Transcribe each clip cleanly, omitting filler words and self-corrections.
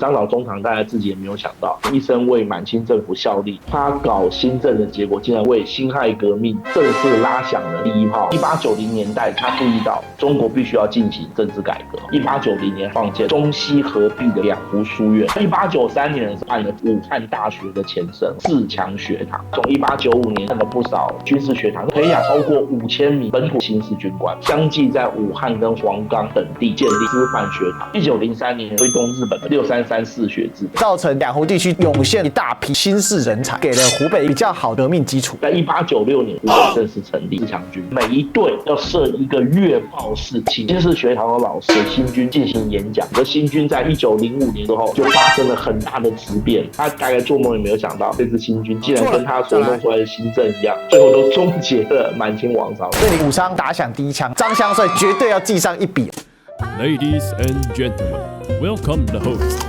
张老中堂大家自己也没有想到，一生为满清政府效力，他搞新政的结果，竟然为辛亥革命正式拉响了第一炮。1890年代，他注意到中国必须要进行政治改革。1890年创建中西合璧的两湖书院。1893年是办了武汉大学的前身自强学堂。从1895年办了不少军事学堂，培养超过5000名本土新式军官，相继在武汉跟黄冈等地建立师范学堂。1903年推动日本的6334学制，造成两湖地区涌现一大批新式人才，给了湖北比较好革命基础。在1896年，湖北正式成立自强军，每一队要设一个月报室，请新式学堂的老师给新军进行演讲。而新军在1905年之后就发生了很大的质变，他大概做梦也没有想到，这支新军竟然跟他所弄出来的新政一样，最后都终结了满清王朝。这里武昌打响第一枪，张香帅绝对要记上一笔。Ladies and gentlemen, welcome the host.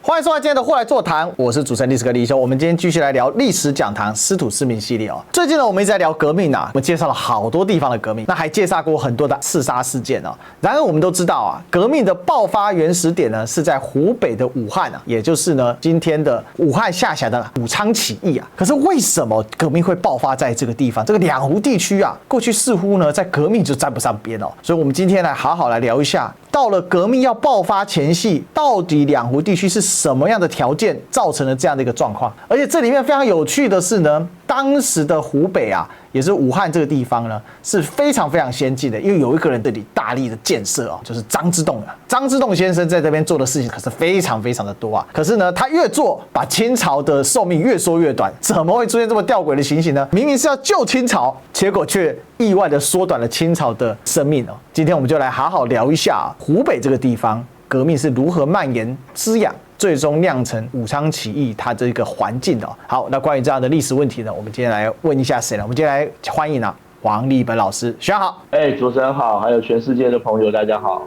欢迎收看今天的《货来座谈》，我是主持人历史哥李修。我们今天继续来聊历史讲堂司徒思明系列哦。最近呢，我们一直在聊革命啊，我们介绍了好多地方的革命，那还介绍过很多的刺杀事件哦。然而我们都知道啊，革命的爆发原始点呢是在湖北的武汉啊，也就是呢今天的武汉下辖的武昌起义啊。可是为什么革命会爆发在这个地方？这个两湖地区啊，过去似乎呢在革命就沾不上边哦。所以我们今天来好好来聊一下，到了革命要爆发前夕，到底两湖地区是什么样的条件造成了这样的一个状况？而且这里面非常有趣的是呢，当时的湖北啊，也是武汉这个地方呢，是非常非常先进的，因为有一个人这里大力的建设啊，就是张之洞啊。张之洞先生在这边做的事情可是非常非常的多啊。可是呢，他越做，把清朝的寿命越缩越短。怎么会出现这么吊诡的情形呢？明明是要救清朝，结果却意外的缩短了清朝的生命哦。今天我们就来好好聊一下湖北这个地方革命是如何蔓延滋养，最终酿成武昌起义它这个环境的哦。好，那关于这样的历史问题呢，我们今天来问一下谁呢？我们今天来欢迎王立本老师，学长好。主持人好，还有全世界的朋友大家好。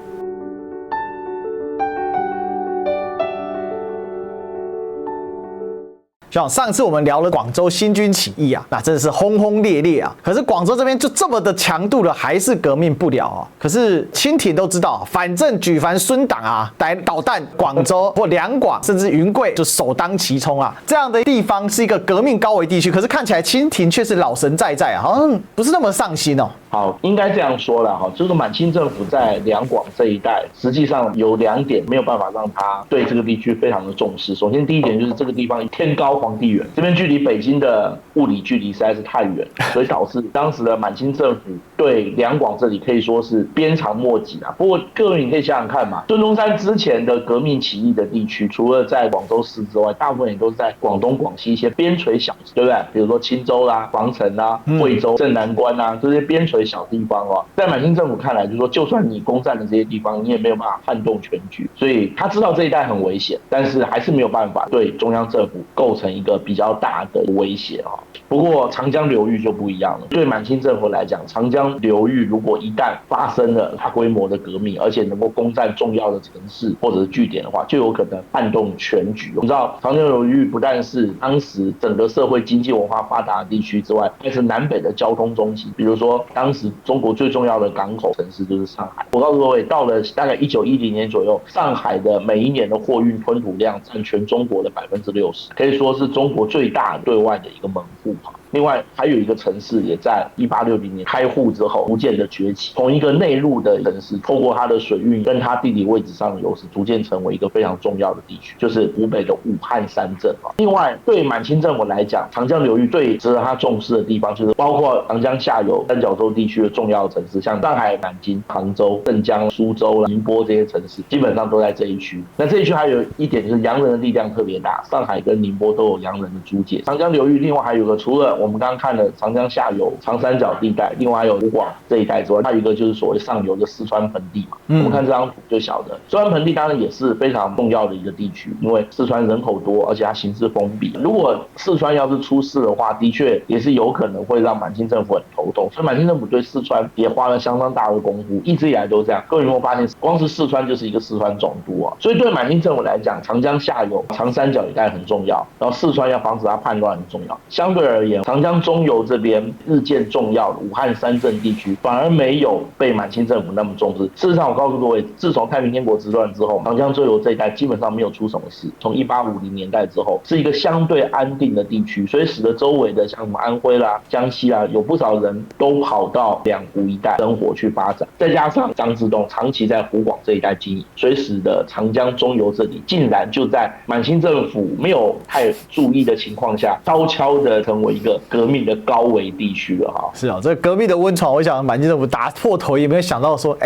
像上次我们聊了广州新军起义啊，那真的是轰轰烈烈啊。可是广州这边就这么的强度了，还是革命不了啊。可是清廷都知道，反正举凡孙党啊，来捣蛋，广州或两广甚至云贵就首当其冲啊。这样的地方是一个革命高危地区，可是看起来清廷却是老神在在啊，好像不是那么上心哦。好，应该这样说了哈，就是满清政府在两广这一带，实际上有2点没有办法让他对这个地区非常的重视。首先，第一点就是这个地方天高皇帝远，这边距离北京的物理距离实在是太远，所以导致当时的满清政府对两广这里可以说是鞭长莫及啊。不过各位你可以想想看嘛，孙中山之前的革命起义的地区，除了在广州市之外，大部分也都是在广东、广西一些边陲小市，对不对？比如说青州啦、防城啦、惠州、镇南关啊，这些边陲小地方哦，在满清政府看来，就是说，就算你攻占了这些地方，你也没有办法撼动全局。所以他知道这一带很危险，但是还是没有办法对中央政府构成一个比较大的威胁啊。不过长江流域就不一样了，对满清政府来讲，长江流域如果一旦发生了大规模的革命，而且能够攻占重要的城市或者是据点的话，就有可能撼动全局。我们知道长江流域不但是当时整个社会经济文化发达的地区之外，还是南北的交通中心。比如说当时中国最重要的港口城市就是上海。我告诉各位，到了大概1910年左右，上海的每一年的货运吞吐量占全中国的60%，可以说是中国最大对外的一个门户。另外还有一个城市也在1860年开埠之后逐渐的崛起，从一个内陆的城市，透过它的水运跟它地理位置上的优势，逐渐成为一个非常重要的地区，就是湖北的武汉三镇。另外对满清政府来讲，长江流域最值得他重视的地方，就是包括长江下游三角洲地区的重要城市，像上海、南京、杭州、镇江、苏州、宁波这些城市，基本上都在这一区。那这一区还有一点就是洋人的力量特别大，上海跟宁波都有洋人的租界。长江流域另外还有个，除了我们刚刚看的长江下游长三角地带，另外还有湖广这一带之外，还有一个就是所谓上游的四川盆地嘛。我们看这张图就晓得，四川盆地当然也是非常重要的一个地区，因为四川人口多，而且它形势封闭。如果四川要是出事的话，的确也是有可能会让满清政府很头痛，所以满清政府对四川也花了相当大的功夫，一直以来都这样。各位有没有发现，光是四川就是一个四川总督啊？所以对满清政府来讲，长江下游长三角一带很重要，然后四川要防止它叛乱很重要。相对而言，长江中游这边日渐重要的武汉三镇地区，反而没有被满清政府那么重视。事实上，我告诉各位，自从太平天国之乱之后，长江中游这一带基本上没有出什么事。从1850年代之后，是一个相对安定的地区，所以使得周围的像什么安徽啦、江西啦，有不少人都跑到两湖一带生活去发展。再加上张之洞长期在湖广这一带经营，所以使得长江中游这里竟然就在满清政府没有太注意的情况下，悄悄的成为一个革命的高危地区了哈。是啊，这个革命的温床，我想满清政府打破头也没有想到说，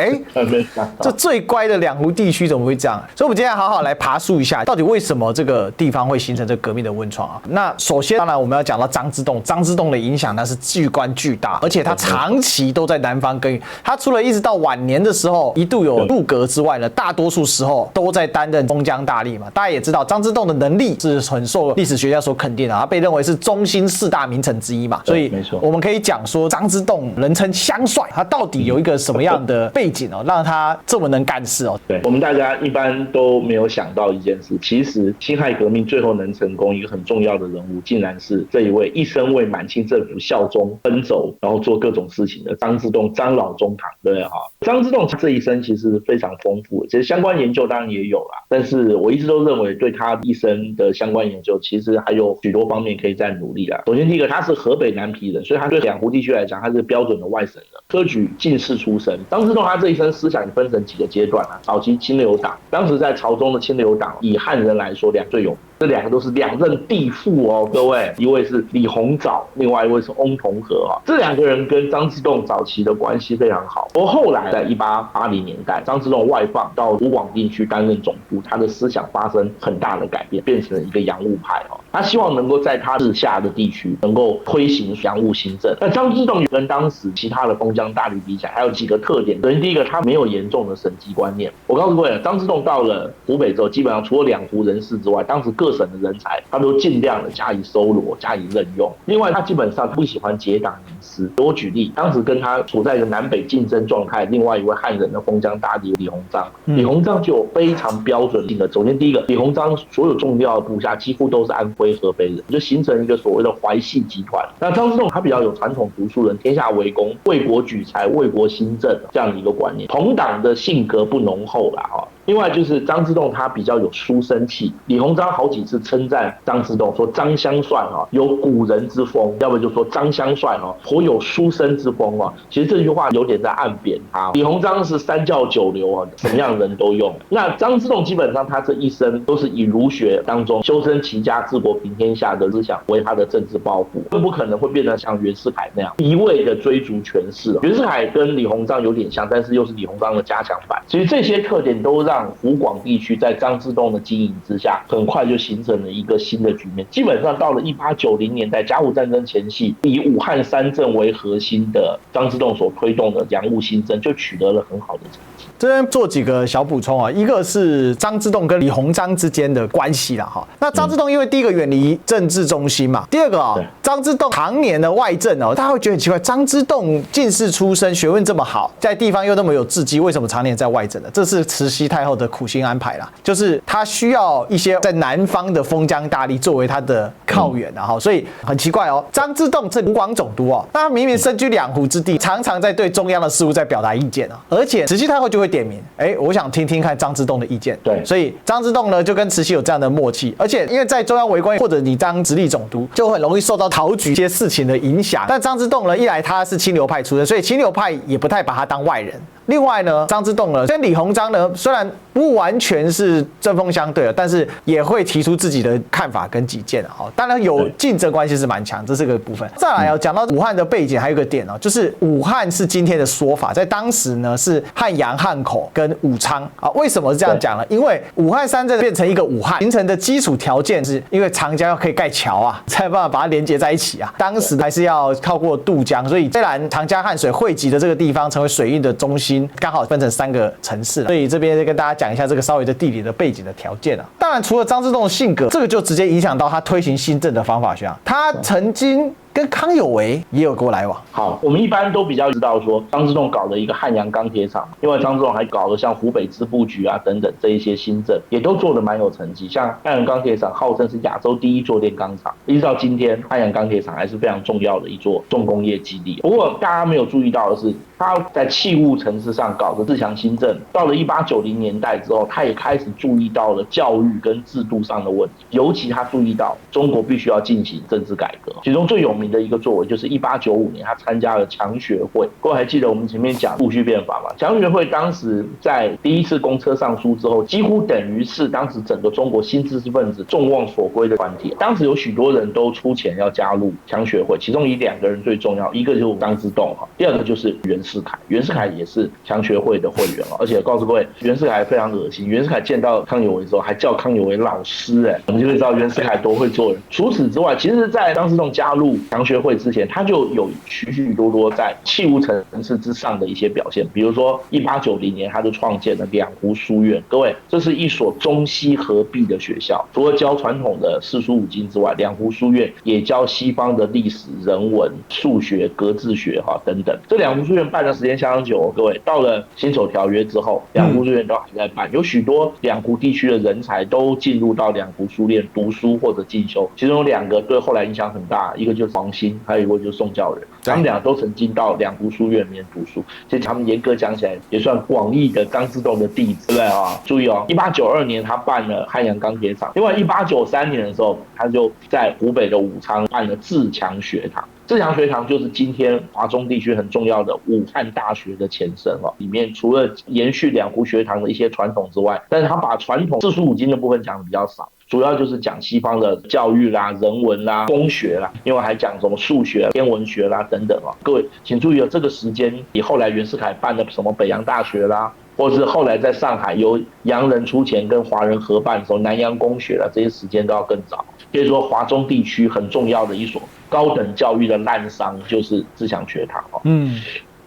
这最乖的两湖地区怎么会这样？所以我们今天好好来爬梳一下，到底为什么这个地方会形成这个革命的温床啊？那首先，当然我们要讲到张之洞，张之洞的影响那是巨观巨大，而且他长期都在南方耕耘。他除了一直到晚年的时候一度有入阁之外呢，大多数时候都在担任封疆大吏嘛。大家也知道，张之洞的能力是很受历史学家所肯定的，他被认为是中兴四大名臣之一嘛。所以我们可以讲说，张之洞人称香帅，他到底有一个什么样的背景哦，让他这么能干事哦？对，我们大家一般都没有想到一件事，其实辛亥革命最后能成功，一个很重要的人物，竟然是这一位一生为满清政府效忠、奔走，然后做各种事情的张之洞，张老中堂，对不对哈？张之洞这一生其实非常丰富，其实相关研究当然也有啦，但是我一直都认为对他一生的相关研究，其实还有许多方面可以再努力啦。首先第一个，他是河北南皮人，所以他对两湖地区来讲，他是标准的外省人，科举进士出身。张之洞他这一生思想分成几个阶段啊，早期清流党，当时在朝中的清流党，以汉人来说，最有名。这两个都是两任帝父哦，各位，一位是李鸿藻，另外一位是翁同龢啊。这两个人跟张之洞早期的关系非常好。而后来在1880年代，张之洞外放到湖广地区担任总督，他的思想发生很大的改变，变成了一个洋务派哦。他希望能够在他治下的地区能够推行洋务新政。那张之洞跟当时其他的封疆大吏比起来，还有几个特点。首先第一个，他没有严重的省级观念。我告诉各位，张之洞到了湖北之后，基本上除了两湖人士之外，当时各省的人才他都尽量的加以搜罗、加以任用。另外，他基本上不喜欢结党营私。我举例，当时跟他处在一个南北竞争状态，另外一位汉人的封疆大吏李鸿章，李鸿章就有非常标准性的。首先第一个，李鸿章所有重要的部下几乎都是安徽、合肥人，就形成一个所谓的淮系集团。那张之洞他比较有传统读书人，天下为公、为国举才、为国兴政这样的一个观念。同党的性格不浓厚啦哈。另外就是张之洞他比较有书生气，李鸿章好几次称赞张之洞说张香帅有古人之风，要不就说张香帅颇有书生之风其实这句话有点在暗贬他。李鸿章是三教九流什么样的人都用。那张之洞基本上他这一生都是以儒学当中修身齐家治国平天下的思想为他的政治抱负，更不可能会变得像袁世凯那样一味的追逐权势。袁世凯跟李鸿章有点像，但是又是李鸿章的加强版。其实这些特点都让湖广地区在张之洞的经营之下，很快就形成了一个新的局面。基本上到了1890年代甲午战争前夕，以武汉三镇为核心的张之洞所推动的洋务新政就取得了很好的成绩。这边做几个小补充啊，一个是张之洞跟李鸿章之间的关系啦哈。那张之洞因为第一个远离政治中心嘛，第二个张之洞常年的外政大家会觉得很奇怪，张之洞进士出身，学问这么好，在地方又那么有志气，为什么常年在外政呢？这是慈禧太后的苦心安排啦，就是他需要一些在南方的封疆大吏作为他的靠援啊，所以很奇怪张之洞是湖广总督那他明明身居两湖之地，常常在对中央的事务在表达意见而且慈禧太后就会点名，我想听听看张之洞的意见。对，所以张之洞呢就跟慈禧有这样的默契，而且因为在中央为官或者你当直隶总督，就很容易受到陶举一些事情的影响。但张之洞呢，一来他是清流派出身，所以清流派也不太把他当外人。另外呢，张之洞呢跟李鸿章呢虽然不完全是针锋相对但是也会提出自己的看法跟己见当然有竞争关系是蛮强，这是个部分。再来讲到武汉的背景，还有一个点就是武汉是今天的说法，在当时呢是汉阳、汉口跟武昌为什么是这样讲呢？因为武汉三镇变成一个武汉形成的基础条件是因为长江要可以盖桥才有办法把它连接在一起当时还是要靠过渡江，所以虽然长江汉水汇集的这个地方成为水运的中心，刚好分成3个城市，所以这边跟大家讲一下这个稍微的地理的背景的条件当然除了张之洞的性格，这个就直接影响到他推行新政的方法学他曾经跟康有为也有过来往。好，我们一般都比较知道说张之洞搞了一个汉阳钢铁厂，另外张之洞还搞了像湖北织布局啊等等这一些新政，也都做得蛮有成绩。像汉阳钢铁厂号称是亚洲第一座炼钢厂，一直到今天，汉阳钢铁厂还是非常重要的一座重工业基地。不过大家没有注意到的是，他在器物层次上搞的自强新政，到了1890年代之后，他也开始注意到了教育跟制度上的问题，尤其他注意到中国必须要进行政治改革。其中最有名的一个作为就是1895年他参加了强学会。各位还记得我们前面讲戊戌变法吗？强学会当时在第一次公车上书之后，几乎等于是当时整个中国新知识分子众望所归的团体。当时有许多人都出钱要加入强学会，其中以2个人最重要，一个就是张之洞，第二个就是袁世凯。袁世凯也是强学会的会员，而且告诉各位，袁世凯非常恶心。袁世凯见到康有为之后，还叫康有为老师，我们就会知道袁世凯多会做人。除此之外，其实在张之洞加入强学会之前，他就有许许多多在器物层次之上的一些表现。比如说1890年，他就创建了两湖书院。各位，这是一所中西合璧的学校，除了教传统的四书五经之外，两湖书院也教西方的历史、人文、数学、格致学等等。这两湖书院办的时间相当久，各位，到了辛丑条约之后，两湖书院都还在办，有许多两湖地区的人才都进入到两湖书院读书或者进修，其中有2个对后来影响很大，一个就是黄兴，还有一个就是宋教仁，他们俩都曾经到两湖书院里面读书，所以他们严格讲起来也算广义的张之洞的弟子，对不对啊？注意1892年他办了汉阳钢铁厂，另外1893年的时候，他就在湖北的武昌办了自强学堂。自强学堂就是今天华中地区很重要的武汉大学的前身，里面除了延续两湖学堂的一些传统之外，但是他把传统四书五经的部分讲的比较少，主要就是讲西方的教育啦、人文啦、工学啦，另外还讲什么数学、天文学啦等等。各位请注意这个时间比后来袁世凯办的什么北洋大学啦，或是后来在上海由洋人出钱跟华人合办的时候南洋公学啦，这些时间都要更早。可以说华中地区很重要的一所高等教育的滥觞就是自强学堂。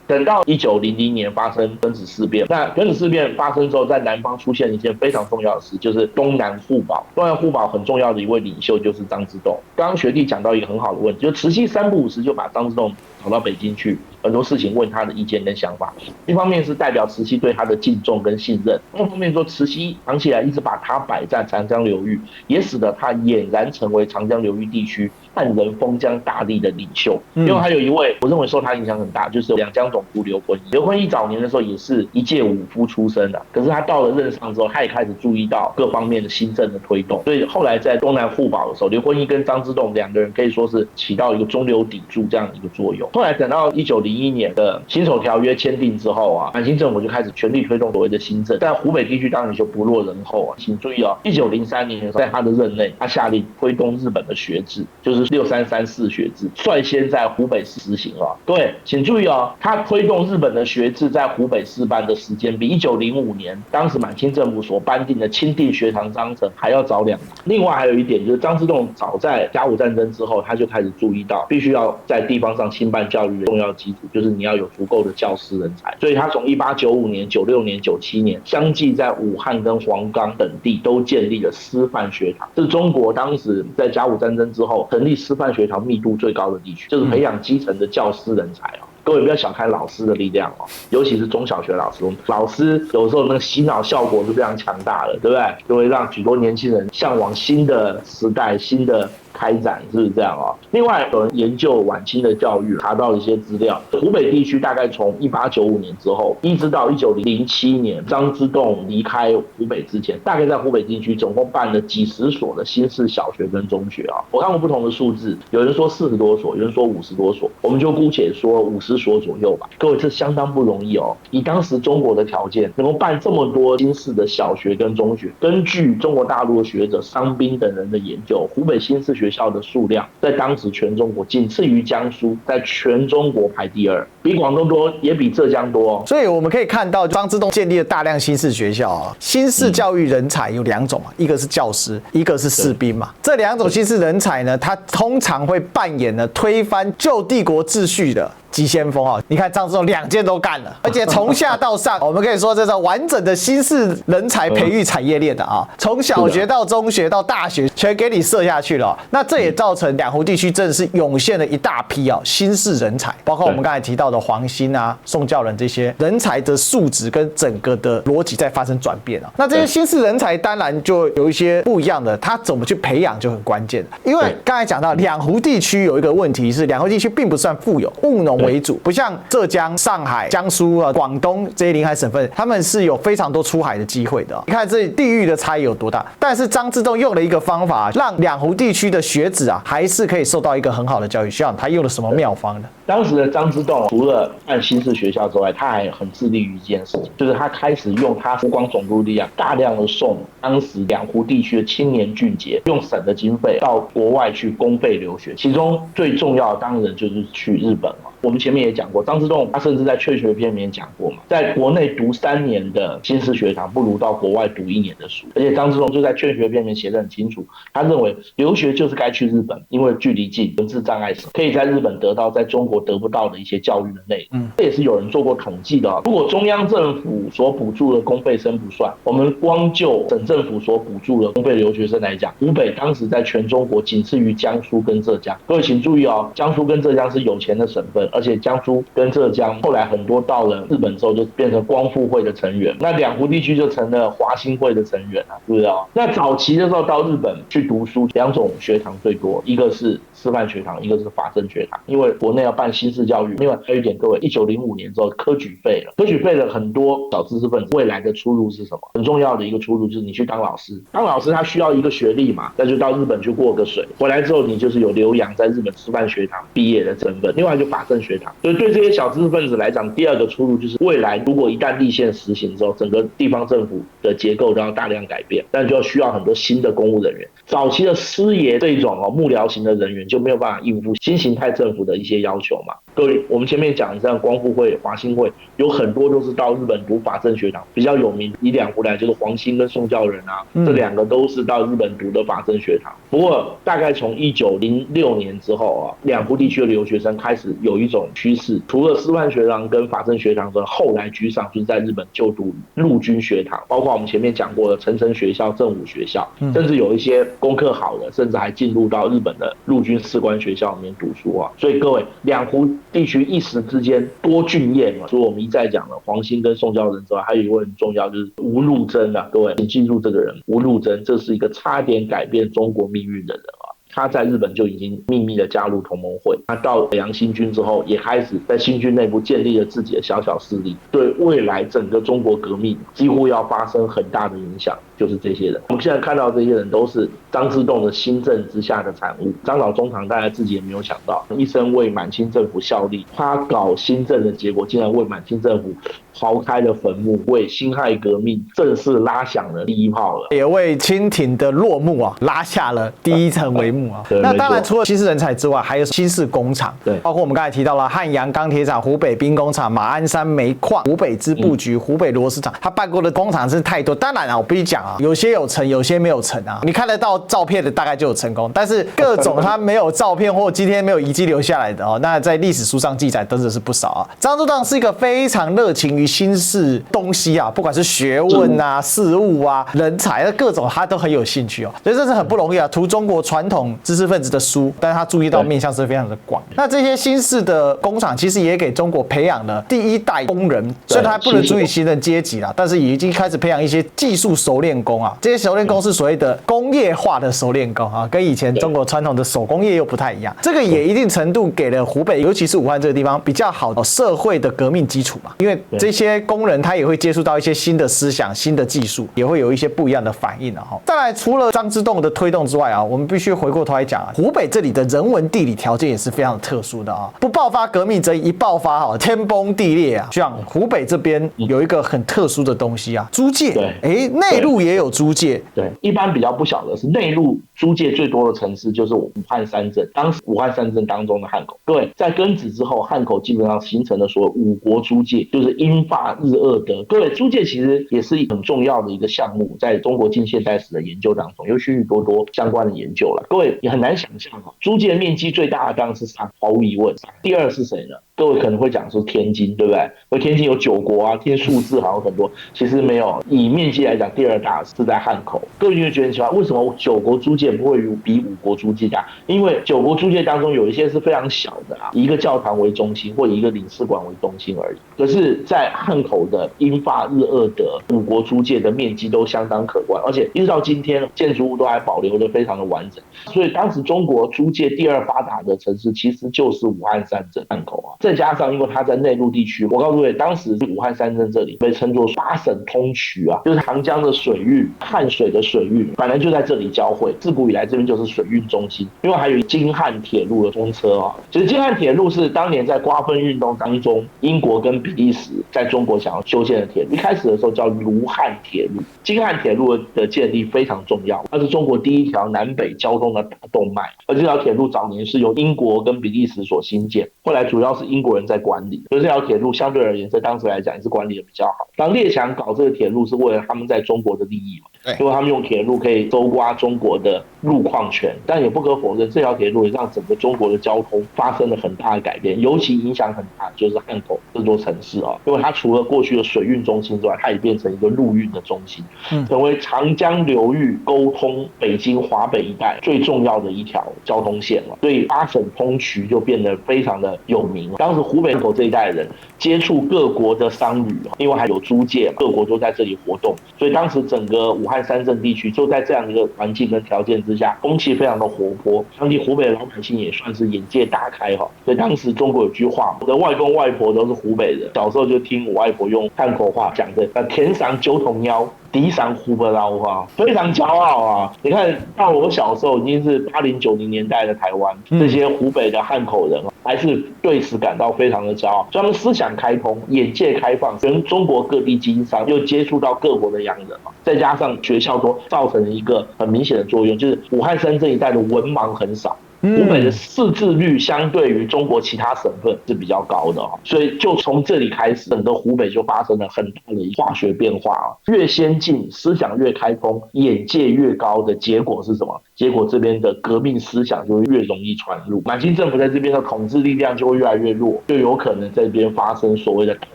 等到1900年发生庚子事变，那庚子事变发生之后，在南方出现一件非常重要的事，就是东南互保。东南互保很重要的一位领袖就是张之洞。刚刚学弟讲到一个很好的问题，就是慈禧3不5时就把张之洞跑到北京去，很多事情问他的意见跟想法。一方面是代表慈禧对他的敬重跟信任，另一方面说慈禧长期以来一直把他摆在长江流域，也使得他俨然成为长江流域地区汉人封疆大吏的领袖。另外还有一位我认为受他影响很大，就是两江总督刘坤义。刘坤义早年的时候也是一介武夫出身的，可是他到了任上之后，他也开始注意到各方面的新政的推动，所以后来在东南互保的时候，刘坤义跟张之洞2个人可以说是起到一个中流砥柱这样一个作用。后来等到1901年的辛丑条约签订之后满清政府就开始全力推动所谓的新政，在湖北地区当然就不落人后请注意1903年的时候，在他的任内，他下令推动日本的学制，就是6334学制，率先在湖北市实行。各位请注意他推动日本的学制在湖北试办的时间比1905年当时满清政府所颁定的钦定学堂章程还要早2年。另外还有一点就是张之洞早在甲午战争之后，他就开始注意到必须要在地方上兴办教育的重要基础，就是你要有足够的教师人才。所以他从1895年、96年、97年相继在武汉跟黄冈等地都建立了师范学堂，这是中国当时在甲午战争之后成立师范学堂密度最高的地区，就是培养基层的教师人才。各位不要小看老师的力量尤其是中小学老师，老师有时候那个洗脑效果是非常强大的，对不对？就会让许多年轻人向往新的时代、新的开展，是不是这样另外有人研究晚清的教育，查到一些资料，湖北地区大概从1895年之后一直到1907年张之洞离开湖北之前，大概在湖北地区总共办了几十所的新式小学跟中学我看过不同的数字，有人说40多所，有人说50多所，我们就姑且说50所左右吧。各位这相当不容易以当时中国的条件能够办这么多新式的小学跟中学，根据中国大陆的学者商斌等人的研究，湖北新式学校的数量在当时全中国仅次于江苏，在全中国排第2，比广东多也比浙江多所以我们可以看到张之洞建立了大量新式学校新式教育人才有2种一个是教师，一个是士兵嘛。这2种新式人才呢，他通常会扮演了推翻旧帝国秩序的急先锋啊！你看张之洞2件都干了，而且从下到上，我们可以说这是完整的新式人才培育产业链的啊，从小学到中学到大学全给你设下去了。那这也造成两湖地区真的是涌现了一大批新式人才，包括我们刚才提到的黄兴啊、宋教仁这些人才的素质跟整个的逻辑在发生转变啊。那这些新式人才当然就有一些不一样的，他怎么去培养就很关键。因为刚才讲到两湖地区有一个问题是，两湖地区并不算富有，务农为主，不像浙江、上海、江苏啊、广东这些临海省份，他们是有非常多出海的机会的。你看这地域的差异有多大？但是张之洞用了一个方法，让两湖地区的学子还是可以受到一个很好的教育。像他用了什么妙方呢？当时的张之洞除了办新式学校之外，他还很致力于一件事情，就是他开始用他福广总督力量，大量的送当时两湖地区的青年俊杰，用省的经费到国外去公费留学，其中最重要的当然就是去日本嘛。我们前面也讲过，张之洞他甚至在劝学篇里面讲过嘛，在国内读3年的新式学堂，不如到国外读1年的书。而且张之洞就在劝学篇里面写得很清楚，他认为留学就是该去日本，因为距离近，文字障碍少，可以在日本得到在中国得不到的一些教育的内容。这也是有人做过统计的。如果中央政府所补助的公费生不算，我们光就省政府所补助的公费留学生来讲，湖北当时在全中国仅次于江苏跟浙江。各位请注意江苏跟浙江是有钱的省份，而且江苏跟浙江后来很多到了日本之后就变成光复会的成员，那两湖地区就成了华兴会的成员，对不对？那早期的时候到日本去读书，2种学堂最多，一个是师范学堂，一个是法政学堂，因为国内要办新式教育。另外还有一点，各位，1905年之后科举废了，科举废了，很多小知识分子未来的出路是什么？很重要的一个出路就是你去当老师，当老师他需要一个学历嘛，那就到日本去过个水，回来之后你就是有留洋在日本师范学堂毕业的身份。另外就法政学堂，所以对这些小知识分子来讲，第二个出路就是未来如果一旦立宪实行之后，整个地方政府的结构都要大量改变，但就要需要很多新的公务人员。早期的师爷这种幕僚型的人员就没有办法应付新形态政府的一些要求嘛。各位，我们前面讲像光复会、华兴会，有很多都是到日本读法政学堂，比较有名以两湖来就是黄兴跟宋教仁这2个都是到日本读的法政学堂。不过大概从1906年之后两湖地区的留学生开始有一种趋势，除了师范学堂跟法政学堂之外，后来居上就是在日本就读陆军学堂，包括我们前面讲过的成城学校、政武学校，甚至有一些功课好的，甚至还进入到日本的陆军士官学校里面读书所以各位，两湖地区一时之间多俊彦所以我们一再讲了黄兴跟宋教仁之外，还有一位很重要就是吴禄贞各位请记住这个人，吴禄贞，这是一个差点改变中国命运的人他在日本就已经秘密的加入同盟会，他到北洋新军之后，也开始在新军内部建立了自己的小小势力，对未来整个中国革命几乎要发生很大的影响。就是这些人，我们现在看到这些人都是张之洞的新政之下的产物。张老中堂大家自己也没有想到，一生为满清政府效力，他搞新政的结果竟然为满清政府刨开了坟墓，为辛亥革命正式拉响了第一炮了，也为清廷的落幕拉下了第一层帷幕那当然除了新式人才之外，还有新式工厂，对，包括我们刚才提到了汉阳钢铁厂、湖北兵工厂、马鞍山煤矿、湖北织布局、湖北螺丝厂，他办过的工厂真是太多。当然我必须讲有些有成，有些没有成你看得到照片的大概就有成功，但是各种他没有照片或今天没有遗迹留下来的那在历史书上记载真的是不少张之洞是一个非常热情于新式东西不管是学问事物人才各种他都很有兴趣所以这是很不容易读中国传统知识分子的书，但是他注意到面向是非常的广。那这些新式的工厂其实也给中国培养了第一代工人，虽然他不能足以形成阶级但是也已经开始培养一些技术熟练工这些熟练工是所谓的工业化的熟练工跟以前中国传统的手工业又不太一样。这个也一定程度给了湖北，尤其是武汉这个地方比较好的社会的革命基础因为这些工人他也会接触到一些新的思想、新的技术，也会有一些不一样的反应再来，除了张之洞的推动之外我们必须回过头来讲湖北这里的人文地理条件也是非常的特殊的不爆发革命则一爆发天崩地裂像湖北这边有一个很特殊的东西租界，内陆也有租界。对，一般比较不晓得是内陆租界最多的城市就是武汉三镇，当时武汉三镇当中的汉口。对，在庚子之后，汉口基本上形成了所谓五国租界，就是英法日俄德。各位，租界其实也是很重要的一个项目，在中国近现代史的研究当中有许许多多相关的研究了。各位也很难想象租界面积最大的当然是上毫无疑问。第二是谁呢？各位可能会讲说天津，对不对？因为天津有9国啊，听数字好像很多，其实没有。以面积来讲，第2大是在汉口。各位就会觉得很奇怪，为什么9国租界不会比5国租界大？因为9国租界当中有一些是非常小的以一个教堂为中心或以一个领事馆为中心而已。可是，在汉口的英法日俄德5国租界的面积都相当可观，而且一直到今天，建筑物都还保留得非常的完整。所以当时中国租界第2发达的城市其实就是武汉三镇汉口再加上因为它在内陆地区，我告诉各位，当时武汉三镇这里被称作8省通衢就是长江的水运、汉水的水运本来就在这里交汇，自古以来这边就是水运中心。另外还有京汉铁路的通车其实京汉铁路是当年在瓜分运动当中，英国跟比利时在中国想要修建的铁路，一开始的时候叫卢汉铁路。京汉铁路的建立非常重要，它是中国第一条南北交通的大动脉，而这条铁路早年是由英国跟比利时所兴建，后来主要是英国人在管理，所以这条铁路相对而言在当时来讲也是管理的比较好。当列强搞这个铁路是为了他们在中国的利益嘛，因为他们用铁路可以搜刮中国的路况权，但也不可否认这条铁路也让整个中国的交通发生了很大的改变，尤其影响很大就是汉口这座城市因为它除了过去的水运中心之外，它也变成一个陆运的中心，成为长江流域沟通北京华北一带最重要的一条交通线了，所以8省通衢就变得非常的有名。当时湖北汉口这一带的人接触各国的商旅，因为还有租界，各国都在这里活动，所以当时整个武汉三镇地区就在这样一个环境跟条件之下，风气非常的活泼，当地湖北的老百姓也算是眼界大开所以当时中国有句话，我的外公外婆都是湖北人，小时候就听我外婆用汉口话讲的田上九桶腰敌上湖北佬非常骄傲你看到我小时候已经是80、90年代的台湾，这些湖北的汉口人还是对此感到非常的骄傲，所以他们思想开通，眼界开放，跟中国各地经商，又接触到各国的洋人再加上学校都造成了一个很明显的作用，就是武汉三镇一带的文盲很少。湖北的识字率相对于中国其他省份是比较高的所以就从这里开始，整个湖北就发生了很大的化学变化越先进，思想越开通，眼界越高的结果是什么？结果这边的革命思想就会越容易传入，满清政府在这边的统治力量就会越来越弱，就有可能在这边发生所谓的大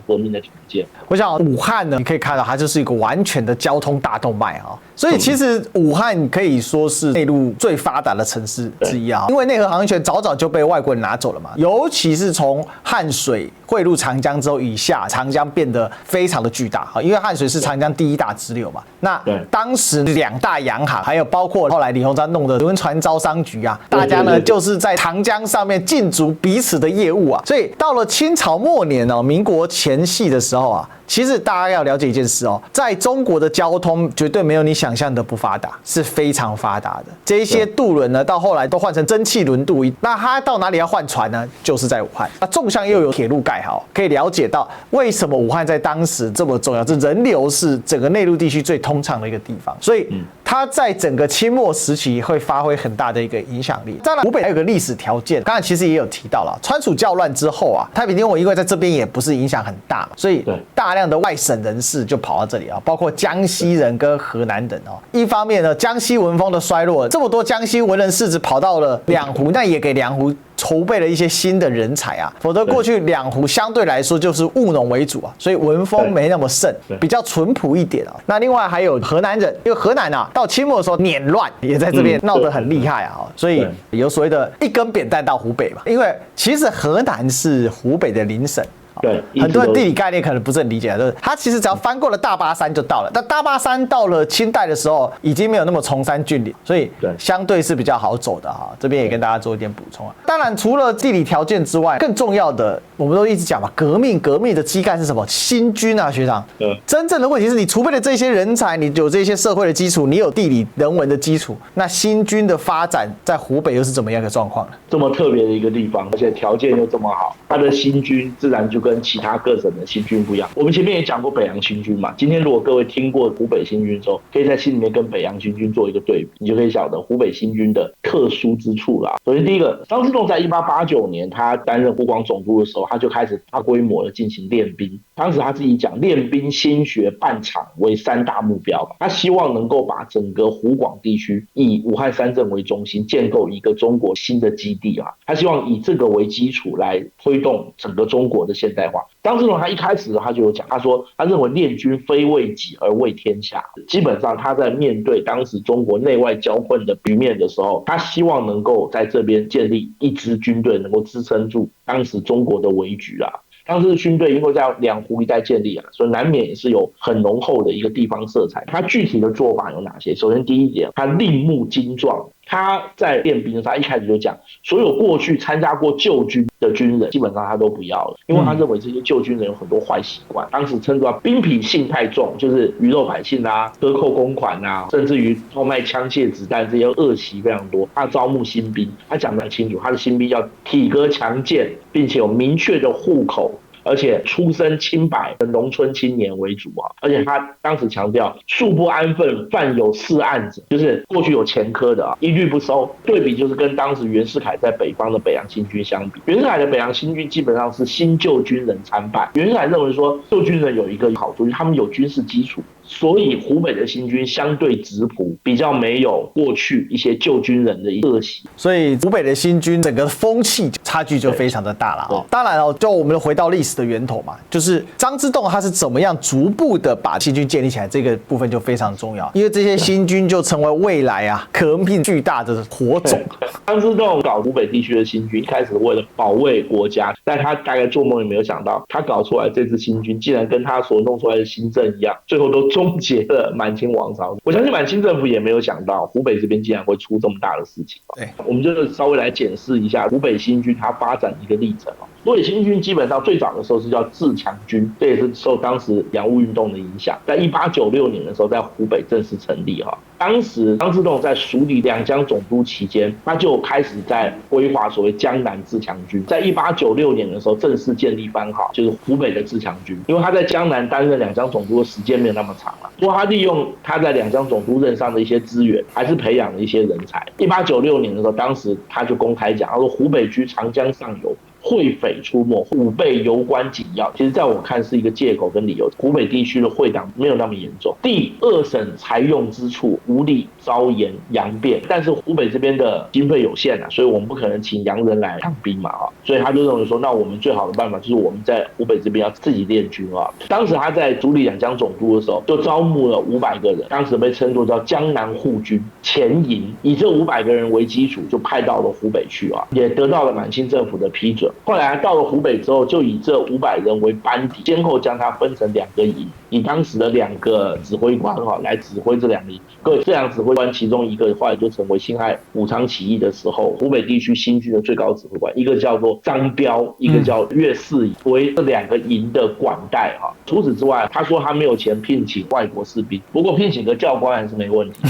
革命的条件。我想武汉呢，你可以看到它就是一个完全的交通大动脉所以其实武汉可以说是内陆最发达的城市之一因为内河航运权早早就被外国人拿走了嘛，尤其是从汉水汇入长江之后，以下长江变得非常的巨大因为汉水是长江第1大支流嘛。那当时2大洋行，还有包括后来李鸿章弄的轮船招商局大家呢就是在长江上面竞逐彼此的业务所以到了清朝末年民国前夕的时候其实大家要了解一件事在中国的交通绝对没有你想象的不发达，是非常发达的。这一些渡轮呢，到后来都换成蒸汽轮渡，那它到哪里要换船呢？就是在武汉。那纵向又有铁路盖好，可以了解到为什么武汉在当时这么重要。这人流是整个内陆地区最通畅的一个地方，所以它在整个清末时期会发挥很大的一个影响力。当然，湖北还有个历史条件，刚才其实也有提到了，川蜀教乱之后太平天国因为在这边也不是影响很大，所以大量的外省人士就跑到这里包括江西人跟河南人一方面呢，江西文风的衰落，这么多江西文人士子跑到了两湖，那也给两湖筹备了一些新的人才否则过去两湖相对来说就是务农为主所以文风没那么盛，比较淳朴一点那另外还有河南人，因为河南到清末的时候捻乱也在这边闹得很厉害所以有所谓的一根扁担到湖北嘛，因为其实河南是湖北的邻省。对，很多人地理概念可能不是很理解，就是它其实只要翻过了大巴山就到了。但大巴山到了清代的时候，已经没有那么崇山峻岭，所以相对是比较好走的这边也跟大家做一点补充当然，除了地理条件之外，更重要的，我们都一直讲嘛，革命的基干是什么？新军学长。真正的问题是你储备的这些人才，你有这些社会的基础，你有地理人文的基础，那新军的发展在湖北又是怎么样的状况呢？这么特别的一个地方，而且条件又这么好，它的新军自然就跟其他各省的新军不一样。我们前面也讲过北洋新军嘛，今天如果各位听过湖北新军之后，可以在心里面跟北洋新军做一个对比，你就可以晓得湖北新军的特殊之处啦。首先第一个，张之洞在1889年他担任湖广总督的时候，他就开始大规模的进行练兵。当时他自己讲，练兵兴学办厂为3大目标，他希望能够把整个湖广地区以武汉三镇为中心，建构一个中国新的基地啊。他希望以这个为基础来推动整个中国的现代化。张之洞他一开始他就有讲，他说他认为练军非为己而为天下。基本上他在面对当时中国内外交困的局面的时候，他希望能够在这边建立一支军队，能够支撑住当时中国的危局啊。当时的军队因为在两湖一带建立啊，所以难免也是有很浓厚的一个地方色彩。他具体的做法有哪些？首先第一点，他令目精壮。他在练兵的时候，他一开始就讲，所有过去参加过旧军的军人，基本上他都不要了，因为他认为这些旧军人有很多坏习惯。当时称作兵痞性太重，就是鱼肉百姓啊、克扣公款啊，甚至于售卖枪械子弹这些恶习非常多。他招募新兵，他讲得很清楚，他的新兵要体格强健，并且有明确的户口，而且出身清白的农村青年为主啊，而且他当时强调素不安分，犯有4案者，就是过去有前科的啊，一律不收。对比就是跟当时袁世凯在北方的北洋新军相比，袁世凯的北洋新军基本上是新旧军人参半。袁世凯认为说，旧军人有一个好处，就是他们有军事基础。所以湖北的新军相对质朴，比较没有过去一些旧军人的恶习，所以湖北的新军整个风气差距就非常的大了。当然就我们回到历史的源头嘛，就是张之洞他是怎么样逐步的把新军建立起来，这个部分就非常重要，因为这些新军就成为未来革命巨大的火种。张之洞搞湖北地区的新军，一开始为了保卫国家，但他大概做梦也没有想到，他搞出来这支新军竟然跟他所弄出来的新政一样，最后都终结了满清王朝。我相信满清政府也没有想到湖北这边竟然会出这么大的事情。对，我们就稍微来检视一下湖北新军它发展的一个历程。湖北新军基本上最早的时候是叫自强军，这也是受当时洋务运动的影响。在1896年的时候，在湖北正式成立哈。当时张之洞在署理两江总督期间，他就开始在规划所谓江南自强军。在1896年的时候，正式建立番号，就是湖北的自强军。因为他在江南担任两江总督的时间没有那么长了，不过他利用他在两江总督任上的一些资源，还是培养了一些人才。1896年的时候，当时他就公开讲，他说湖北居长江上游，会匪出没，虎背攸关紧要。其实在我看是一个借口跟理由，湖北地区的会党没有那么严重。第二省财用之处，无力招延洋便，但是湖北这边的经费有限所以我们不可能请洋人来当兵嘛所以他就认为说，那我们最好的办法就是我们在湖北这边要自己练军当时他在主理两江总督的时候，就招募了500个人，当时被称作叫江南护军前营，以这500个人为基础，就派到了湖北去也得到了满清政府的批准。后来到了湖北之后，就以这500人为班底，先后将它分成2个营，以当时的2个指挥官来指挥这2个营。各位，这2个指挥官其中一个后来就成为辛亥武昌起义的时候湖北地区新军的最高指挥官，一个叫做张彪，一个叫岳士仪，为这2个营的管带除此之外，他说他没有钱聘请外国士兵，不过聘请个教官还是没问题。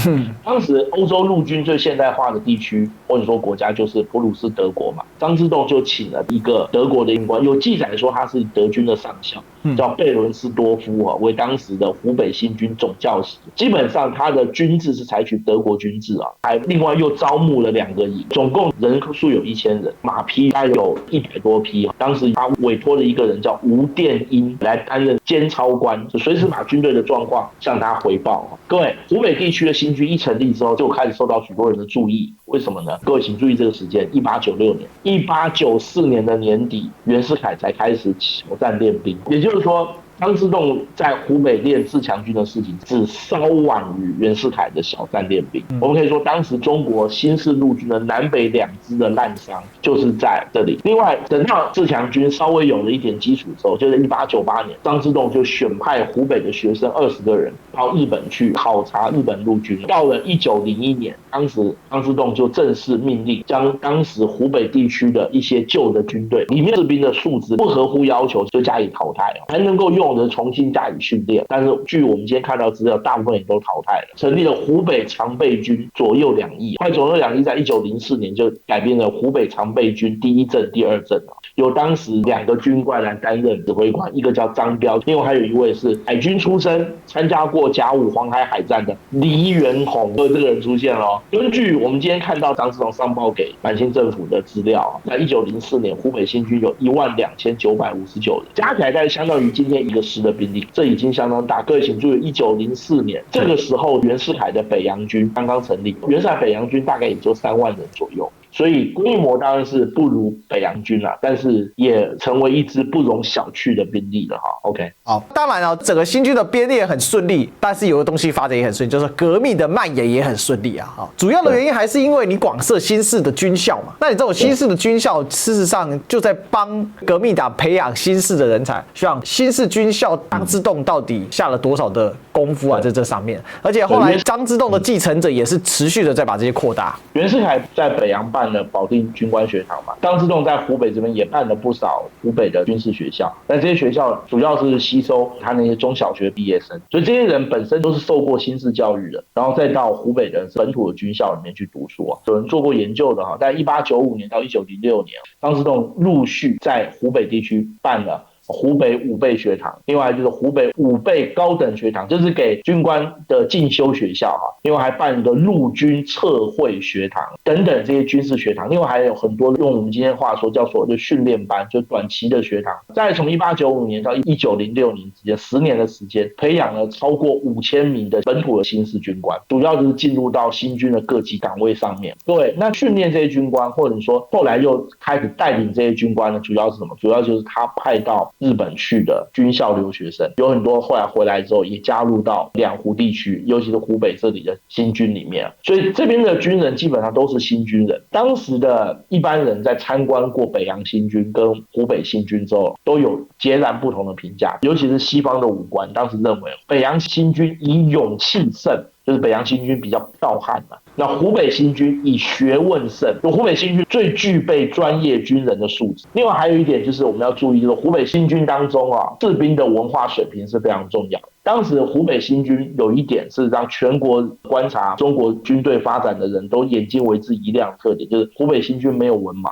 当时欧洲陆军最现代化的地区或者说国家就是普鲁士德国嘛，张之洞就请了一个德国的军官，有记载说他是德军的上校，叫贝伦斯多夫为当时的湖北新军总教习。基本上他的军制是采取德国军制还另外又招募了2个营，总共人数有1000人，马匹大概有100多匹。当时他委托了一个人叫吴殿英来担任监操官，就随时把军队的状况向他回报。各位，湖北地区的新军一成立之后，就开始受到许多人的注意。为什么呢？各位请注意这个时间，1896年，1894年的年底，袁世凯才开始小站练兵，也就是说，张之洞在湖北练自强军的事情只稍晚于袁世凯的小站练兵。我们可以说，当时中国新式陆军的南北2支的滥觞就是在这里。另外，等到自强军稍微有了一点基础之后，就是1898年，张之洞就选派湖北的学生20个人到日本去考察日本陆军。到了1901年，当时张之洞就正式命令将当时湖北地区的一些旧的军队里面士兵的素质不合乎要求就加以淘汰，还能够用猛的重新加以训练，但是据我们今天看到资料，大部分也都淘汰了，成立了湖北常备军，左右两翼，左右两翼在1904年就改编了湖北常备军第1镇、第2镇，由当时2个军官来担任指挥官，一个叫张彪，另外还有一位是海军出身，参加过甲午黄海海战的黎元洪，这个人出现了。根据我们今天看到张之洞上报给满清政府的资料，在1904年湖北新军有12959人，加起来大概相当于今天一个师的兵力，这已经相当大。各位请注意，1904年这个时候袁世凯的北洋军刚刚成立，袁世凯北洋军大概也就3万人左右。所以规模当然是不如北洋军啦，但是也成为一支不容小觑的兵力了哈。OK， 好，当然了，整个新军的编列很顺利，但是有个东西发展也很顺利，就是革命的蔓延也很顺利啊。主要的原因还是因为你广设新式的军校嘛，那你这种新式的军校，事实上就在帮革命党培养新式的人才。像新式军校张之洞到底下了多少的功夫啊，在这上面，而且后来张之洞的继承者也是持续的在把这些扩大。袁世凯在北洋办了保定军官学堂嘛，张之洞在湖北这边也办了不少湖北的军事学校，但这些学校主要是吸收他那些中小学毕业生，所以这些人本身都是受过新式教育的，然后再到湖北的本土的军校里面去读书啊。有人做过研究的哈，在1895年到1906年，张之洞陆续在湖北地区办了湖北武备学堂，另外就是湖北武备高等学堂，这是给军官的进修学校哈。另外还办一个陆军测绘学堂等等这些军事学堂，另外还有很多用我们今天话说叫所谓的训练班，就短期的学堂。再从1895年到1906年之间10年的时间，培养了超过5000名的本土的新式军官，主要就是进入到新军的各级岗位上面。各位，那训练这些军官，或者说后来又开始带领这些军官呢，主要是什么？主要就是他派到日本去的军校留学生，有很多后来回来之后也加入到两湖地区，尤其是湖北这里的新军里面，所以这边的军人基本上都是新军人。当时的一般人在参观过北洋新军跟湖北新军之后，都有截然不同的评价，尤其是西方的武官当时认为北洋新军以勇气胜，就是北洋新军比较剽悍嘛。那湖北新军以学问胜，就湖北新军最具备专业军人的素质。另外还有一点就是我们要注意，就是湖北新军当中啊，士兵的文化水平是非常重要的。当时湖北新军有一点是让全国观察中国军队发展的人都眼睛为之一亮的特点，就是湖北新军没有文盲。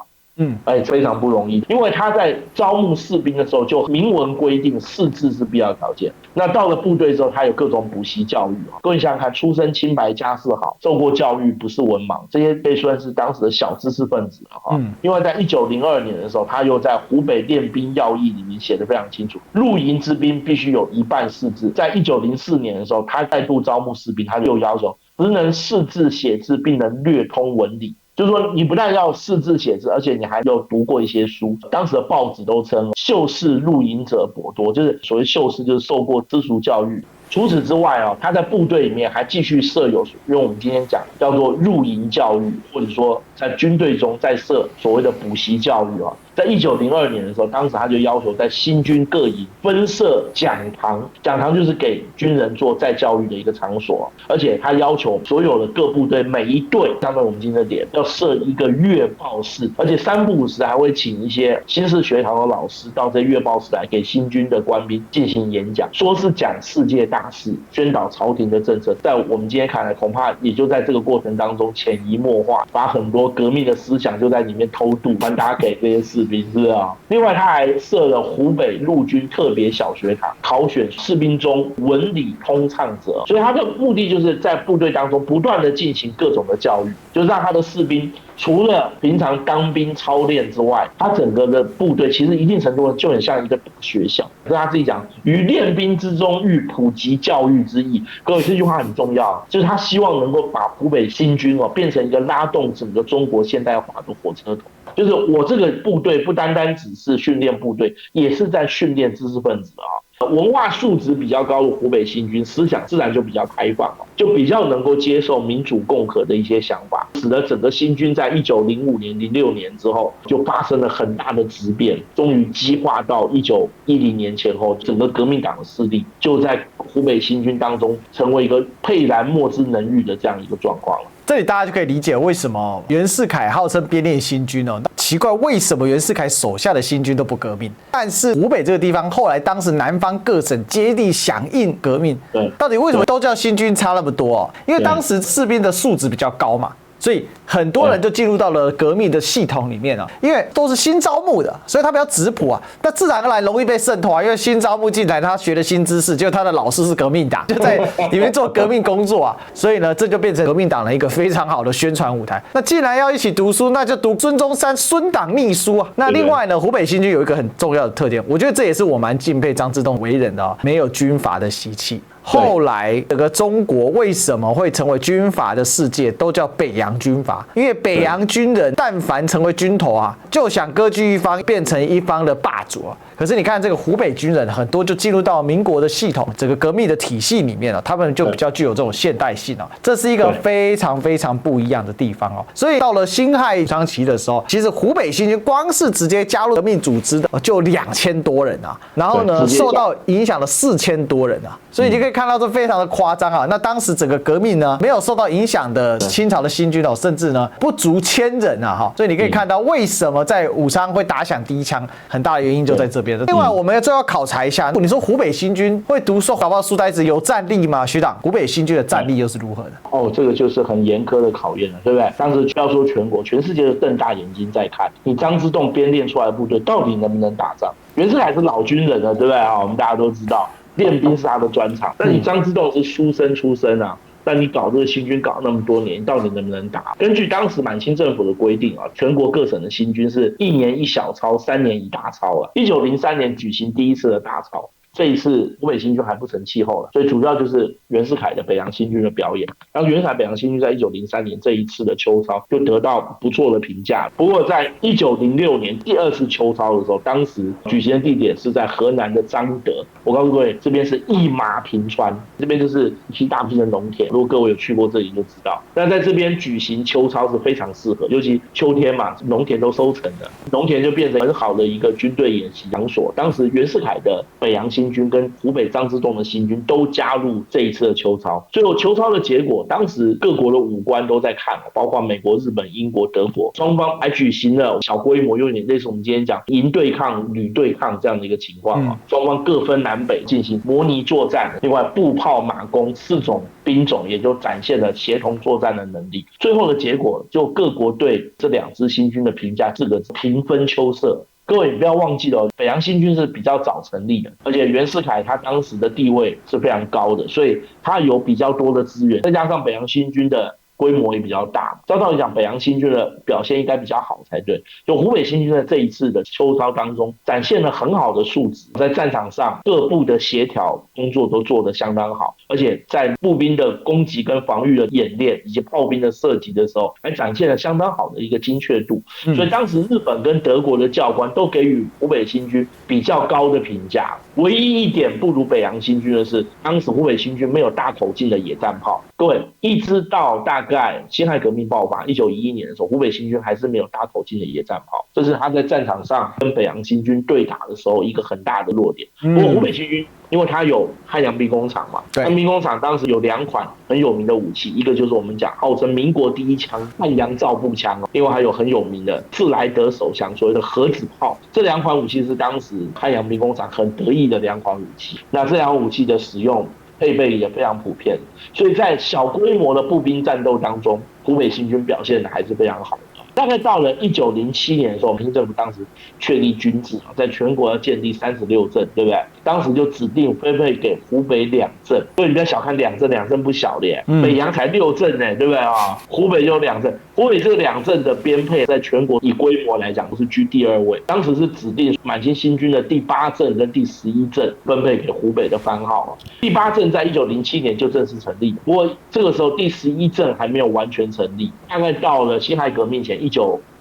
非常不容易，因为他在招募士兵的时候就明文规定识字是必要条件。那到了部队之后，他有各种补习教育。各位想想看，出身清白、家世好、受过教育、不是文盲，这些被算是当时的小知识分子了。因为在1902年的时候，他又在湖北练兵要义里面写得非常清楚，入营之兵必须有一半识字。在1904年的时候，他再度招募士兵，他就要求只能识字写字，并能略通文理。就是说你不但要识字写字，而且你还有读过一些书。当时的报纸都称秀士入营者颇多，就是所谓秀士就是受过私塾教育。除此之外他在部队里面还继续设有用我们今天讲叫做入营教育，或者说在军队中再设所谓的补习教育。在1902年的时候，当时他就要求在新军各营分设讲堂，讲堂就是给军人做再教育的一个场所，而且他要求所有的各部队每一队，像我们今天的点要设一个阅报室，而且3不5时还会请一些新式学堂的老师到这阅报室来给新军的官兵进行演讲，说是讲世界大事，宣导朝廷的政策。在我们今天看来，恐怕也就在这个过程当中潜移默化，把很多革命的思想就在里面偷渡传达给这些士兵，是啊。另外他还设了湖北陆军特别小学堂，考选士兵中文理通畅者，所以他的目的就是在部队当中不断的进行各种的教育，就是让他的士兵除了平常当兵操练之外，他整个的部队其实一定程度就很像一个学校。跟他自己讲，于练兵之中欲普及教育之意。各位，这句话很重要，就是他希望能够把湖北新军变成一个拉动整个中国现代化的火车头。就是我这个部队不单单只是训练部队，也是在训练知识分子文化素质比较高的湖北新军，思想自然就比较开放，就比较能够接受民主共和的一些想法，使得整个新军在1905年、06年之后就发生了很大的质变，终于激化到1910年前后，整个革命党的势力就在湖北新军当中成为一个沛然莫之能御的这样一个状况了。这里大家就可以理解为什么袁世凯号称编练新军哦。奇怪，为什么袁世凯手下的新军都不革命？但是湖北这个地方，后来当时南方各省接力响应革命，到底为什么都叫新军差那么多哦？因为当时士兵的素质比较高嘛。所以很多人就进入到了革命的系统里面啊，因为都是新招募的，所以他比较质朴啊，那自然而然容易被渗透啊。因为新招募进来，他学的新知识，结果他的老师是革命党，就在里面做革命工作啊，所以呢，这就变成革命党的一个非常好的宣传舞台。那既然要一起读书，那就读孙中山孙党秘书啊。那另外呢，湖北新军有一个很重要的特点，我觉得这也是我蛮敬佩张之洞为人的哦，没有军阀的习气。后来整个中国为什么会成为军阀的世界，都叫北洋军阀，因为北洋军人但凡成为军头啊，就想割据一方，变成一方的霸主啊。可是你看这个湖北军人，很多就进入到民国的系统，整个革命的体系里面了，他们就比较具有这种现代性啊，这是一个非常非常不一样的地方哦。所以到了辛亥章期的时候，其实湖北新军光是直接加入革命组织的就2000多人啊，然后呢受到影响了4000多人啊，所以你可以看到这非常的夸张啊。那当时整个革命呢，没有受到影响的清朝的新军哦，甚至呢不足1000人啊哈。所以你可以看到为什么在武昌会打响第一枪，很大的原因就在这边。另外，我们最后要考察一下，你说湖北新军会读书搞不好书呆子有战力吗？学长，湖北新军的战力又是如何的？哦，这个就是很严苛的考验了，对不对？当时不要说全国，全世界都瞪大眼睛在看你张之洞编练出来的部队到底能不能打仗。袁世凯是老军人了，对不对啊？我们大家都知道，练兵是他的专长，但你张之洞是书生出身啊。但你搞这个新军搞那么多年，你到底能不能打？根据当时满清政府的规定啊，全国各省的新军是1年1小操，3年1大操啊。1903年举行第一次的大操。这一次湖北新军还不成气候了，所以主要就是袁世凯的北洋新军的表演。然后袁世凯北洋新军在1903年这一次的秋操就得到不错的评价。不过在1906年第2次秋操的时候，当时举行的地点是在河南的彰德。我告诉各位，这边是一马平川，这边就是一大片的农田。如果各位有去过这里就知道。但在这边举行秋操是非常适合，尤其秋天嘛，农田都收成了，农田就变成很好的一个军队演习场所。当时袁世凯的北洋新军跟湖北张之洞的新军都加入这一次的秋操。最后秋操的结果，当时各国的武官都在看，包括美国、日本、英国、德国，双方还举行了小规模，有点类似我们今天讲营对抗、旅对抗这样的一个情况啊。双方各分南北进行模拟作战，另外步炮、马弓4种兵种也就展现了协同作战的能力。最后的结果，就各国对这2支新军的评价4个字：平分秋色。各位不要忘记了，北洋新军是比较早成立的，而且袁世凯他当时的地位是非常高的，所以他有比较多的资源，再加上北洋新军的规模也比较大，照道理讲，北洋新军的表现应该比较好才对。就湖北新军在这一次的秋操当中，展现了很好的素质，在战场上各部的协调工作都做得相当好，而且在步兵的攻击跟防御的演练以及炮兵的射击的时候，还展现了相当好的一个精确度。所以当时日本跟德国的教官都给予湖北新军比较高的评价。唯一一点不如北洋新军的是，当时湖北新军没有大口径的野战炮。各位，一直到大概辛亥革命爆发1911年的时候，湖北新军还是没有大口径的野战炮，这是他在战场上跟北洋新军对打的时候一个很大的弱点。不过湖北新军因为它有汉阳兵工厂嘛，汉阳兵工厂当时有2款很有名的武器，一个就是我们讲号称民国第一枪汉阳造步枪，另外还有很有名的自来德手枪，所谓的盒子炮。这2款武器是当时汉阳兵工厂很得意的2款武器。那这2款武器的使用配备也非常普遍，所以在小规模的步兵战斗当中，湖北新军表现的还是非常好的。大概到了1907年的时候，民进政府当时确立军制，在全国要建立36镇，对不对？当时就指定分配给湖北2镇，所以你不要小看2镇，2镇不小的耶，北洋才6镇呢，对不对啊？湖北就2镇，湖北这个2镇的编配在全国以规模来讲都是居第2位。当时是指定满清新军的第8镇跟第11镇分配给湖北的番号。第8镇在1907年就正式成立，不过这个时候第11镇还没有完全成立，大概到了辛亥革命前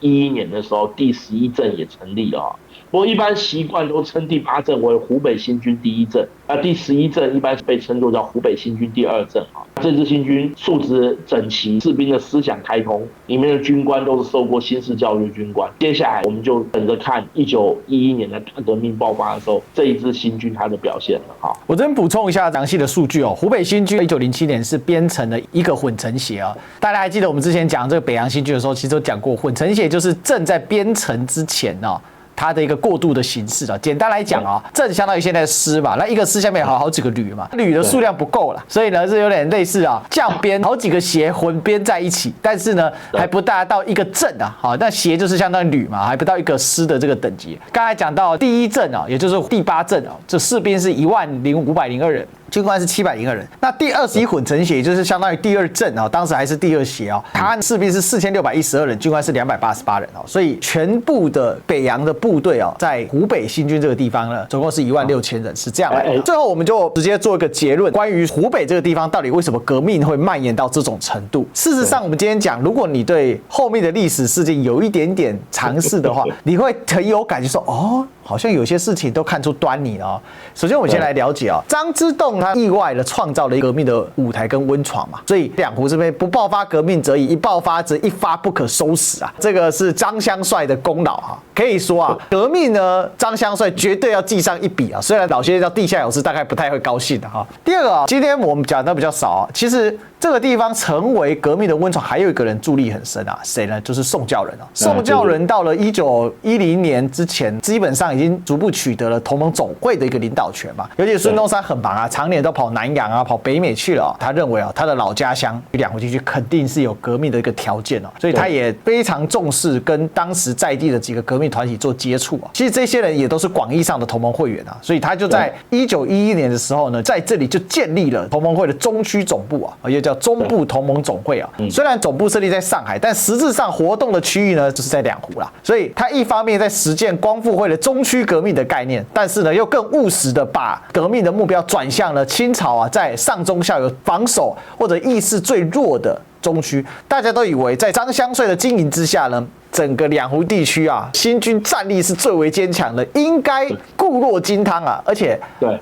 1911年的时候，第11镇也成立了啊。不过一般习惯都称第8镇为湖北新军第1镇，第11镇一般被称作叫湖北新军第2镇啊。这支新军素质整齐，士兵的思想开通，里面的军官都是受过新式教育的军官。接下来我们就等着看1911年的大革命爆发的时候，这一支新军它的表现了哈。我这边补充一下详细的数据哦，湖北新军1907年是编成了一个混成协啊。大家还记得我们之前讲这个北洋新军的时候，其实有讲过，混成协就是正在编成之前哦。它的一个过渡的形式啊，简单来讲啊，正相当于现在的师嘛，那一个师下面有好几个旅嘛，旅的数量不够了，所以呢是有点类似啊，降编好几个协混编在一起，但是呢还不达到一个镇啊，好，那协就是相当于旅嘛，还不到一个师的这个等级。刚才讲到第1镇啊，也就是第8镇啊，这士兵是10502人。军官是702人，那第21混成协也就是相当于第2镇啊，当时还是第2协啊，他士兵是4612人，军官是288人哦，所以全部的北洋的部队啊，在湖北新军这个地方呢，总共是16000人，是这样来的。最后我们就直接做一个结论，关于湖北这个地方到底为什么革命会蔓延到这种程度？事实上，我们今天讲，如果你对后面的历史事件有一点点尝试的话，你会很有感觉说，哦，好像有些事情都看出端倪了哦。首先，我们先来了解啊，张之洞他意外的创造了一个革命的舞台跟温床嘛，所以两湖这边不爆发革命则已，一爆发则一发不可收拾啊，这个是张香帅的功劳啊。可以说啊，革命呢，张香帅绝对要记上一笔啊。虽然老先生叫地下有事，大概不太会高兴的哈。第二个啊，今天我们讲的比较少啊，其实这个地方成为革命的温床，还有一个人助力很深啊，谁呢？就是宋教仁啊。宋教仁到了1910年之前，基本上已经逐步取得了同盟总会的一个领导权嘛。尤其孙中山很忙啊，常年都跑南洋啊，跑北美去了啊。他认为啊，他的老家乡两湖地区肯定是有革命的一个条件哦，所以他也非常重视跟当时在地的几个革命团体做接触啊。其实这些人也都是广义上的同盟会员啊，所以他就在1911年的时候呢，在这里就建立了同盟会的中区总部啊，也叫中部同盟总会啊。虽然总部设立在上海，但实质上活动的区域呢，就是在两湖啦。所以他一方面在实践光复会的中区革命的概念，但是呢，又更务实的把革命的目标转向了清朝啊，在上中下游防守或者意识最弱的中区。大家都以为在张香帅的经营之下呢，整个两湖地区啊，新军战力是最为坚强的，应该固若金汤啊。而且，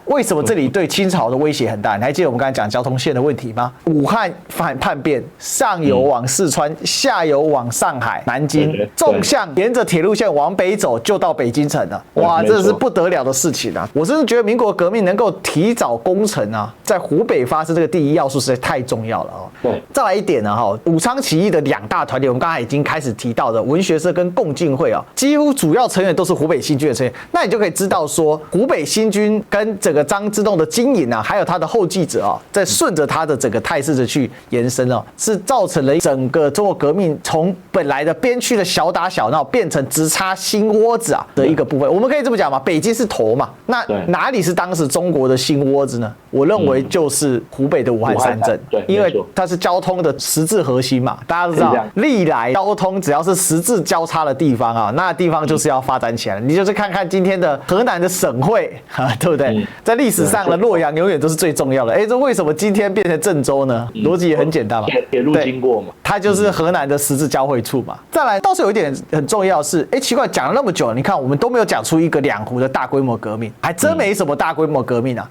为什么这里对清朝的威胁很大？你还记得我们刚才讲交通线的问题吗？武汉叛变，上游往四川，下游往上海、南京，纵向沿着铁路线往北走，就到北京城了。哇，这是不得了的事情啊！我真的觉得民国革命能够提早攻城啊，在湖北发生这个第一要素实在太重要了哦。再来一点呢，武昌起义的2大团体，我们刚才已经开始提到的文学社跟共进会啊，几乎主要成员都是湖北新军的成员。那你就可以知道说，湖北新军跟整个张之洞的经营啊，还有他的后继者啊，在顺着他的整个态势的去延伸哦，是造成了整个中国革命从本来的边区的小打小闹，变成直插心窝子啊的一个部分。我们可以这么讲嘛，北京是头嘛，那哪里是当时中国的心窝子呢？我认为就是湖北的武汉3镇，因为它是交通的实质核心嘛。大家都知道，历来交通只要是实质交叉的地方啊，那地方就是要发展起来。你就是看看今天的河南的省会啊，对不对？在历史上的洛阳永远都是最重要的。哎，这为什么今天变成郑州呢？逻辑也很简单嘛，铁路经过嘛，它就是河南的实质交汇处嘛。再来，倒是有一点很重要的是，哎，奇怪，讲了那么久，你看我们都没有讲出一个两湖的大规模革命，还真没什么大规模革命啊，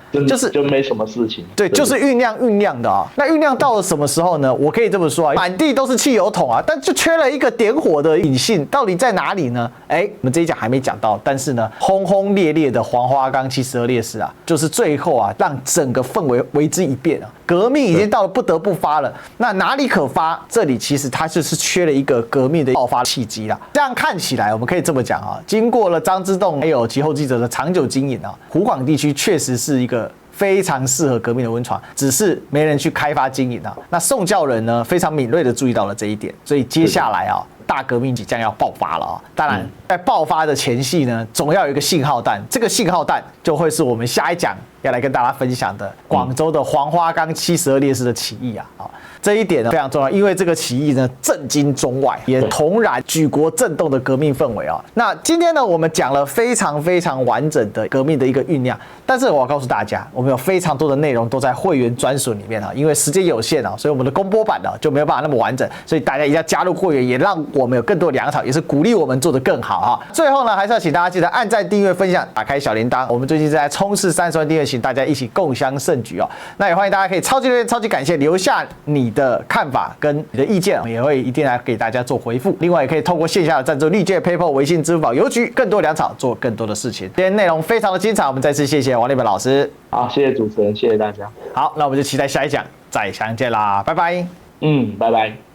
就没什么事情。对，就是酝酿的啊。那酝酿到了什么时候呢？我可以这么说啊，满地都是汽油桶啊，但就缺了一个点火的引信，到底在哪里呢？哎，我们这一讲还没讲到，但是呢，轰轰烈烈的黄花岗72烈士啊，就是最后啊，让整个氛围为之一变啊。革命已经到了不得不发了，那哪里可发？这里其实它就是缺了一个革命的爆发契机啦。这样看起来，我们可以这么讲啊，经过了张之洞还有其后继者的长久经营啊，湖广地区确实是一个非常适合革命的温床，只是没人去开发经营啊。那宋教仁呢，非常敏锐的注意到了这一点，所以接下来啊，大革命即将要爆发了啊。当然，在爆发的前夕呢，总要有一个信号弹，这个信号弹就会是我们下一讲要来跟大家分享的广州的黄花岗72烈士的起义啊。这一点呢非常重要，因为这个起义呢震惊中外，也同燃举国震动的革命氛围啊。那今天呢，我们讲了非常完整的革命的一个酝酿，但是我要告诉大家，我们有非常多的内容都在会员专属里面啊，因为时间有限啊，所以我们的公播版呢就没有办法那么完整，所以大家一定要加入会员，也让我们有更多的粮草，也是鼓励我们做得更好哈。最后呢，还是要请大家记得按赞、订阅、分享，打开小铃铛。我们最近在冲刺30万订阅，请大家一起共襄盛举哦。那也欢迎大家可以超级留言、超级感谢，留下你的看法跟你的意见，也会一定来给大家做回复。另外也可以透过线下的赞助，历届 PayPal、微信、支付宝、邮局，更多粮草做更多的事情。今天内容非常的精彩，我们再次谢谢王立本老师。好，谢谢主持人，谢谢大家。好，那我们就期待下一讲再相见啦，拜拜。拜拜。